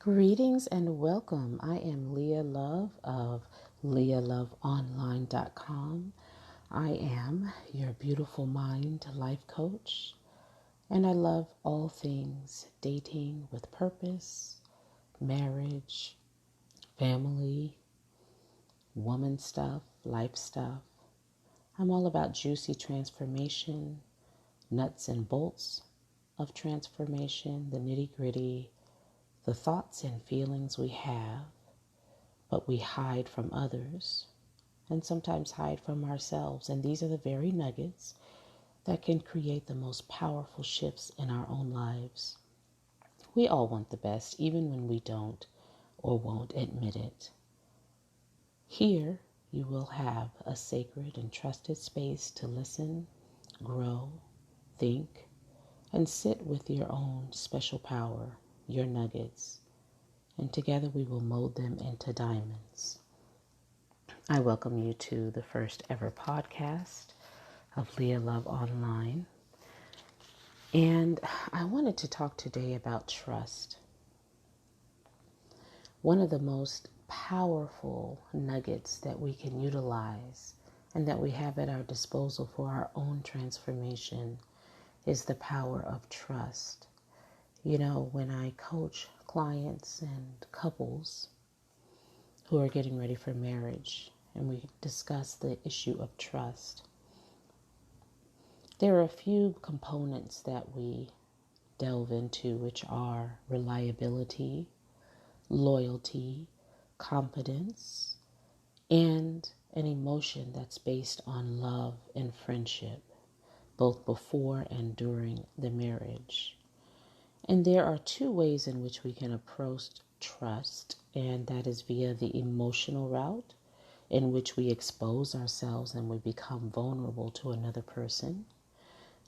Greetings and welcome. I am Leah Love of leahloveonline.com. I am your beautiful mind life coach, and I love all things dating with purpose, marriage, family, woman stuff, life stuff. I'm all about juicy transformation, nuts and bolts of transformation, the nitty gritty, the thoughts and feelings we have but we hide from others and sometimes hide from ourselves. And these are the very nuggets that can create the most powerful shifts in our own lives. We all want the best, even when we don't or won't admit it. Here, you will have a sacred and trusted space to listen, grow, think, and sit with your own special power, your nuggets, and together we will mold them into diamonds. I welcome you to the first ever podcast of Leah Love Online. And I wanted to talk today about trust. One of the most powerful nuggets that we can utilize and that we have at our disposal for our own transformation is the power of trust. You know, when I coach clients and couples who are getting ready for marriage, and we discuss the issue of trust, there are a few components that we delve into, which are reliability, loyalty, confidence, and an emotion that's based on love and friendship, both before and during the marriage. And there are two ways in which we can approach trust, and that is via the emotional route, in which we expose ourselves and we become vulnerable to another person.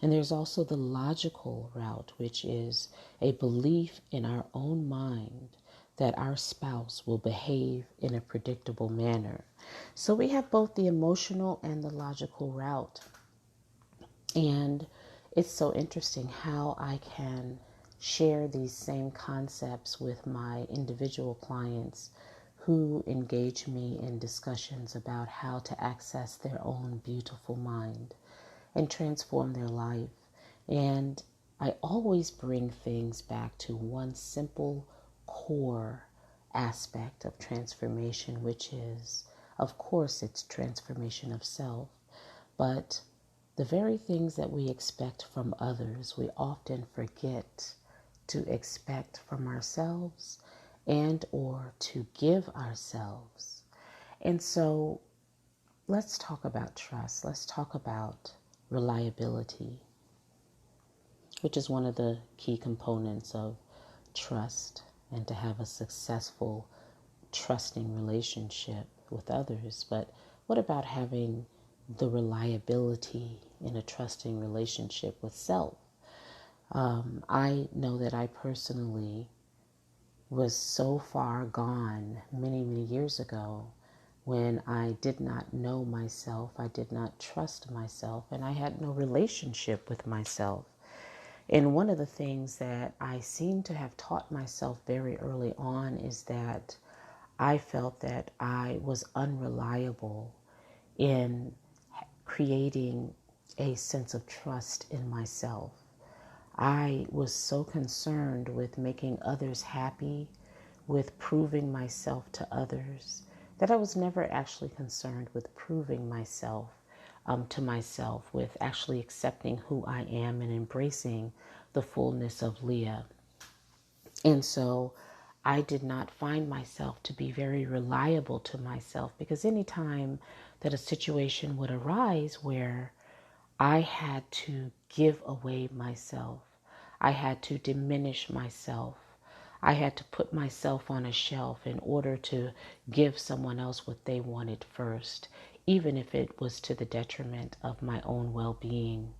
And there's also the logical route, which is a belief in our own mind that our spouse will behave in a predictable manner. So we have both the emotional and the logical route. And it's so interesting how I can share these same concepts with my individual clients who engage me in discussions about how to access their own beautiful mind and transform their life. And I always bring things back to one simple core aspect of transformation, which is, of course, it's transformation of self, but the very things that we expect from others, we often forget to expect from ourselves and or to give ourselves. And so let's talk about trust. Let's talk about reliability, which is one of the key components of trust and to have a successful, trusting relationship with others. But what about having the reliability in a trusting relationship with self? I know that I personally was so far gone many, many years ago when I did not know myself, I did not trust myself, and I had no relationship with myself. And one of the things that I seem to have taught myself very early on is that I felt that I was unreliable in creating a sense of trust in myself. I was so concerned with making others happy, with proving myself to others, that I was never actually concerned with proving myself to myself, with actually accepting who I am and embracing the fullness of Leah. And so I did not find myself to be very reliable to myself, because anytime that a situation would arise where I had to give away myself, I had to diminish myself, I had to put myself on a shelf in order to give someone else what they wanted first, even if it was to the detriment of my own well-being.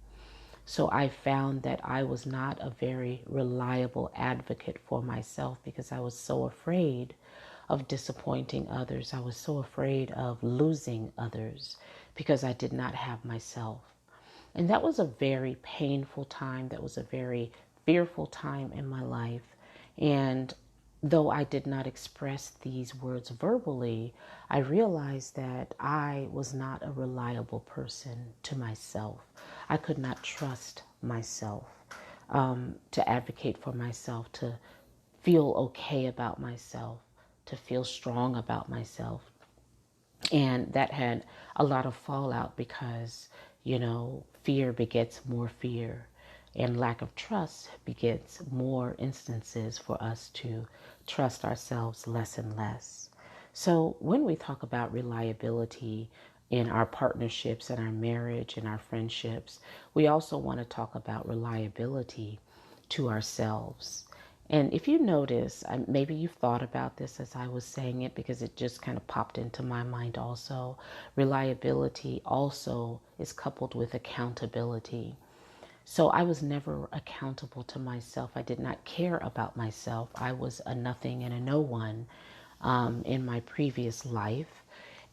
So I found that I was not a very reliable advocate for myself, because I was so afraid of disappointing others. I was so afraid of losing others because I did not have myself. And that was a very painful time. That was a very fearful time in my life. And though I did not express these words verbally, I realized that I was not a reliable person to myself. I could not trust myself, to advocate for myself, to feel okay about myself, to feel strong about myself. And that had a lot of fallout because, fear begets more fear, and lack of trust begets more instances for us to trust ourselves less and less. So when we talk about reliability in our partnerships and our marriage and our friendships, we also want to talk about reliability to ourselves. And if you notice, maybe you've thought about this as I was saying it because it just kind of popped into my mind also. Reliability also is coupled with accountability. So I was never accountable to myself. I did not care about myself. I was a nothing and a no one in my previous life.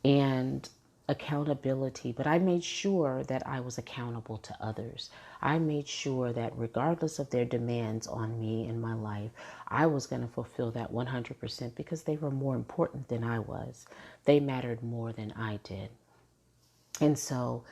And accountability, but I made sure that I was accountable to others. I made sure that regardless of their demands on me in my life, I was going to fulfill that 100% because they were more important than I was. They mattered more than I did. And so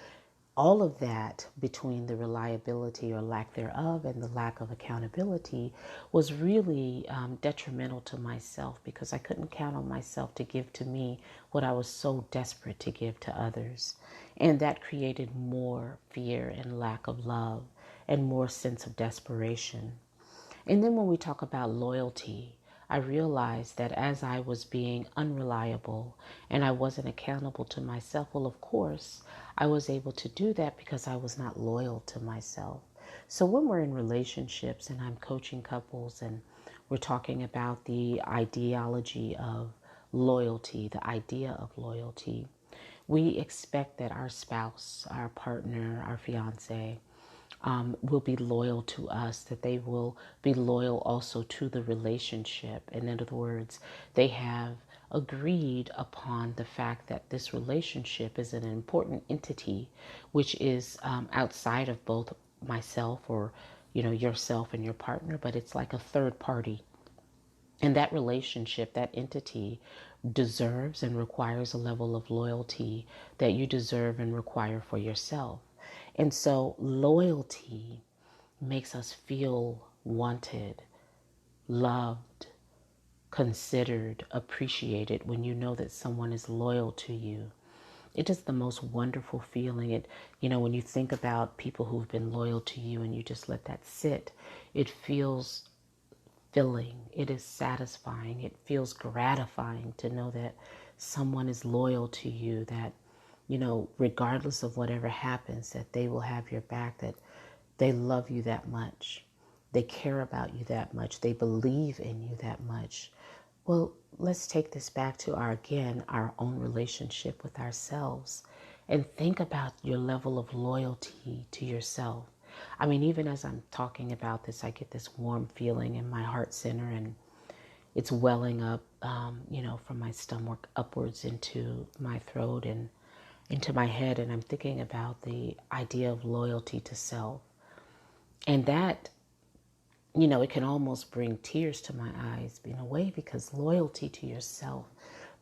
all of that, between the reliability or lack thereof and the lack of accountability, was really detrimental to myself because I couldn't count on myself to give to me what I was so desperate to give to others. And that created more fear and lack of love and more sense of desperation. And then when we talk about loyalty, I realized that as I was being unreliable and I wasn't accountable to myself, well, of course, I was able to do that because I was not loyal to myself. So when we're in relationships and I'm coaching couples and we're talking about the ideology of loyalty, the idea of loyalty, we expect that our spouse, our partner, our fiance, will be loyal to us, that they will be loyal also to the relationship. And in other words, they have agreed upon the fact that this relationship is an important entity, which is outside of both myself or, yourself and your partner, but it's like a third party. And that relationship, that entity deserves and requires a level of loyalty that you deserve and require for yourself. And so loyalty makes us feel wanted, loved, considered, appreciated when you know that someone is loyal to you. It is the most wonderful feeling. When you think about people who've been loyal to you and you just let that sit, it feels filling. It is satisfying. It feels gratifying to know that someone is loyal to you, that, regardless of whatever happens, that they will have your back, that they love you that much. They care about you that much. They believe in you that much. Well, let's take this back to our own relationship with ourselves and think about your level of loyalty to yourself. I mean, even as I'm talking about this, I get this warm feeling in my heart center and it's welling up, from my stomach upwards into my throat and into my head. And I'm thinking about the idea of loyalty to self. And that, it can almost bring tears to my eyes in a way because loyalty to yourself,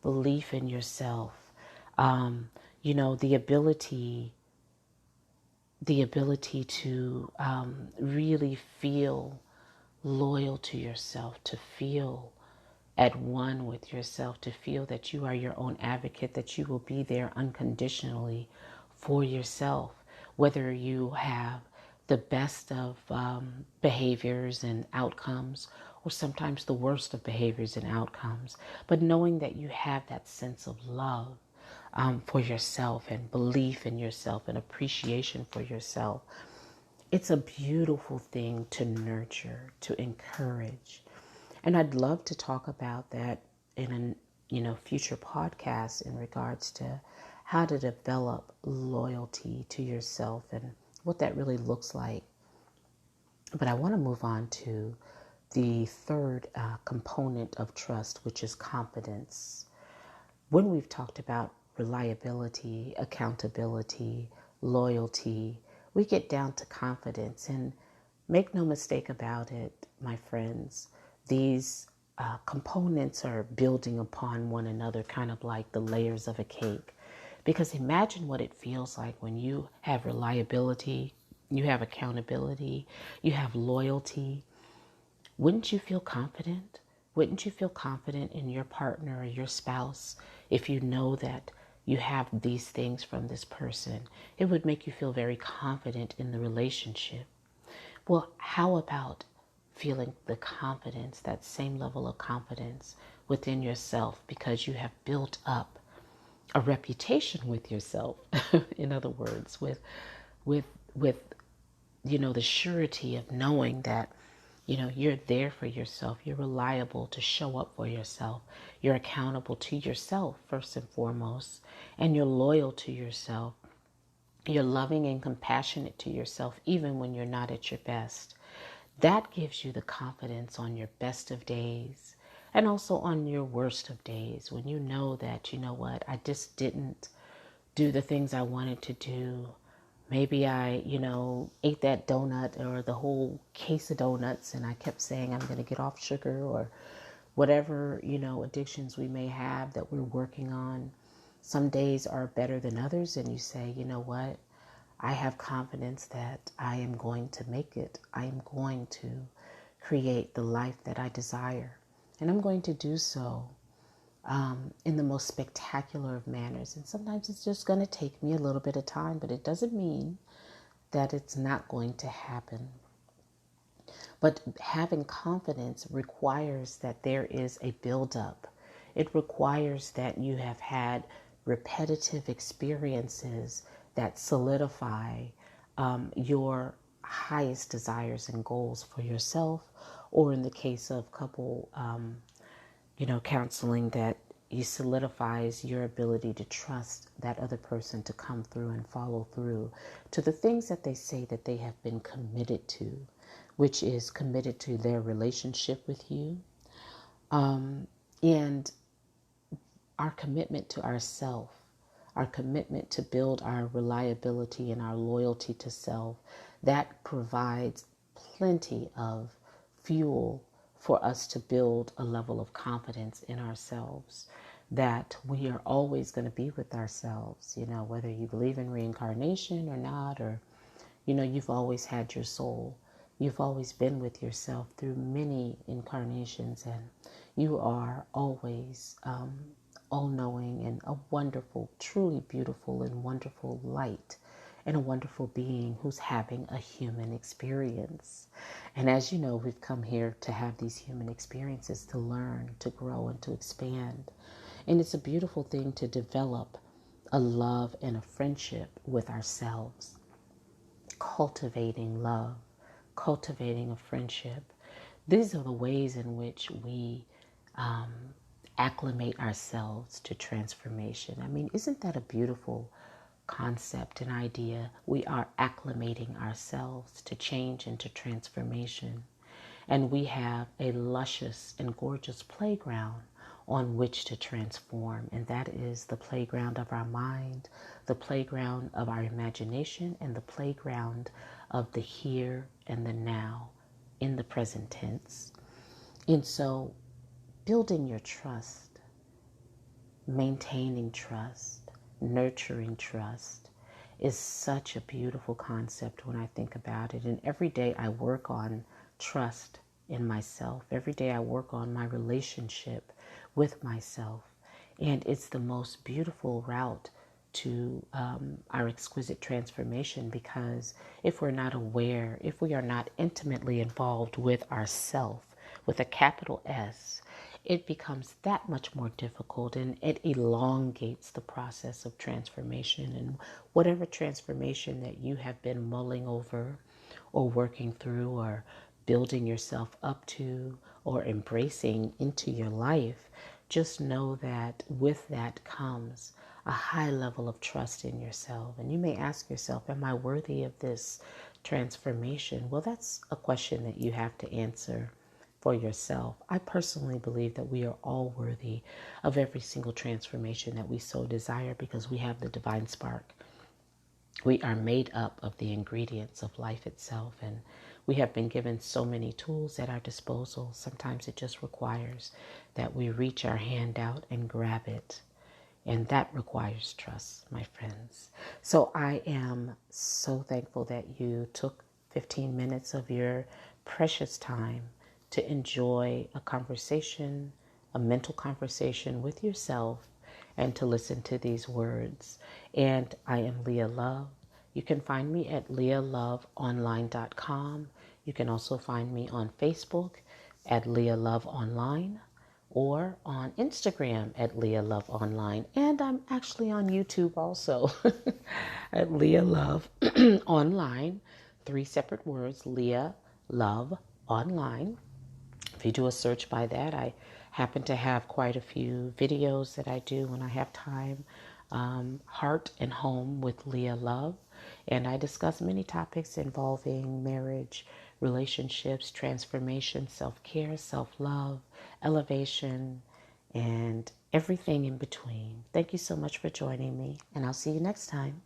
belief in yourself, the ability to really feel loyal to yourself, to feel at one with yourself, to feel that you are your own advocate, that you will be there unconditionally for yourself, whether you have the best of behaviors and outcomes, or sometimes the worst of behaviors and outcomes, but knowing that you have that sense of love for yourself and belief in yourself and appreciation for yourself. It's a beautiful thing to nurture, to encourage. And I'd love to talk about that in a future podcast in regards to how to develop loyalty to yourself and what that really looks like. But I want to move on to the third component of trust, which is confidence. When we've talked about reliability, accountability, loyalty, we get down to confidence. And make no mistake about it, my friends, these components are building upon one another, kind of like the layers of a cake. Because imagine what it feels like when you have reliability, you have accountability, you have loyalty. Wouldn't you feel confident? Wouldn't you feel confident in your partner or your spouse if you know that you have these things from this person? It would make you feel very confident in the relationship. Well, how about feeling the confidence, that same level of confidence within yourself because you have built up a reputation with yourself? In other words, with with the surety of knowing that you're there for yourself, you're reliable to show up for yourself, you're accountable to yourself first and foremost, and you're loyal to yourself. You're loving and compassionate to yourself even when you're not at your best. That gives you the confidence on your best of days and also on your worst of days, when you know that, you know what, I just didn't do the things I wanted to do. Maybe I, ate that donut or the whole case of donuts and I kept saying I'm going to get off sugar, or whatever, addictions we may have that we're working on. Some days are better than others, and you say, you know what? I have confidence that I am going to make it. I am going to create the life that I desire. And I'm going to do so in the most spectacular of manners. And sometimes it's just going to take me a little bit of time, but it doesn't mean that it's not going to happen. But having confidence requires that there is a buildup. It requires that you have had repetitive experiences that solidify your highest desires and goals for yourself, or in the case of couple, counseling, that you solidifies your ability to trust that other person to come through and follow through to the things that they say that they have been committed to, which is committed to their relationship with you, and our commitment to ourself, our commitment to build our reliability and our loyalty to self. That provides plenty of fuel for us to build a level of confidence in ourselves, that we are always going to be with ourselves, whether you believe in reincarnation or not, or, you've always had your soul. You've always been with yourself through many incarnations, and you are always all-knowing and a wonderful, truly beautiful and wonderful light, and a wonderful being who's having a human experience. And as you know, we've come here to have these human experiences to learn, to grow, and to expand. And it's a beautiful thing to develop a love and a friendship with ourselves, cultivating love, cultivating a friendship. These are the ways in which we acclimate ourselves to transformation. I mean, isn't that a beautiful concept and idea? We are acclimating ourselves to change and to transformation. And we have a luscious and gorgeous playground on which to transform. And that is the playground of our mind, the playground of our imagination, and the playground of the here and the now in the present tense. And so building your trust, maintaining trust, nurturing trust is such a beautiful concept when I think about it. And every day I work on trust in myself. Every day I work on my relationship with myself. And it's the most beautiful route to our exquisite transformation, because if we're not aware, if we are not intimately involved with ourself, with a capital S, it becomes that much more difficult, and it elongates the process of transformation. And whatever transformation that you have been mulling over or working through or building yourself up to or embracing into your life, just know that with that comes a high level of trust in yourself. And you may ask yourself, am I worthy of this transformation? Well, that's a question that you have to answer for yourself. I personally believe that we are all worthy of every single transformation that we so desire, because we have the divine spark. We are made up of the ingredients of life itself, and We have been given so many tools at our disposal. Sometimes it just requires that we reach our hand out and grab it. And that requires trust, my friends. So I am so thankful that you took 15 minutes of your precious time to enjoy a conversation, a mental conversation with yourself, and to listen to these words. And I am Leah Love. You can find me at leahloveonline.com. You can also find me on Facebook at Leah Love Online or on Instagram at Leah Love Online. And I'm actually on YouTube also at Leah Love Online. 3 separate words, Leah Love Online. If you do a search by that, I happen to have quite a few videos that I do when I have time. Heart and Home with Leah Love. And I discuss many topics involving marriage, relationships, transformation, self-care, self-love, elevation, and everything in between. Thank you so much for joining me, and I'll see you next time.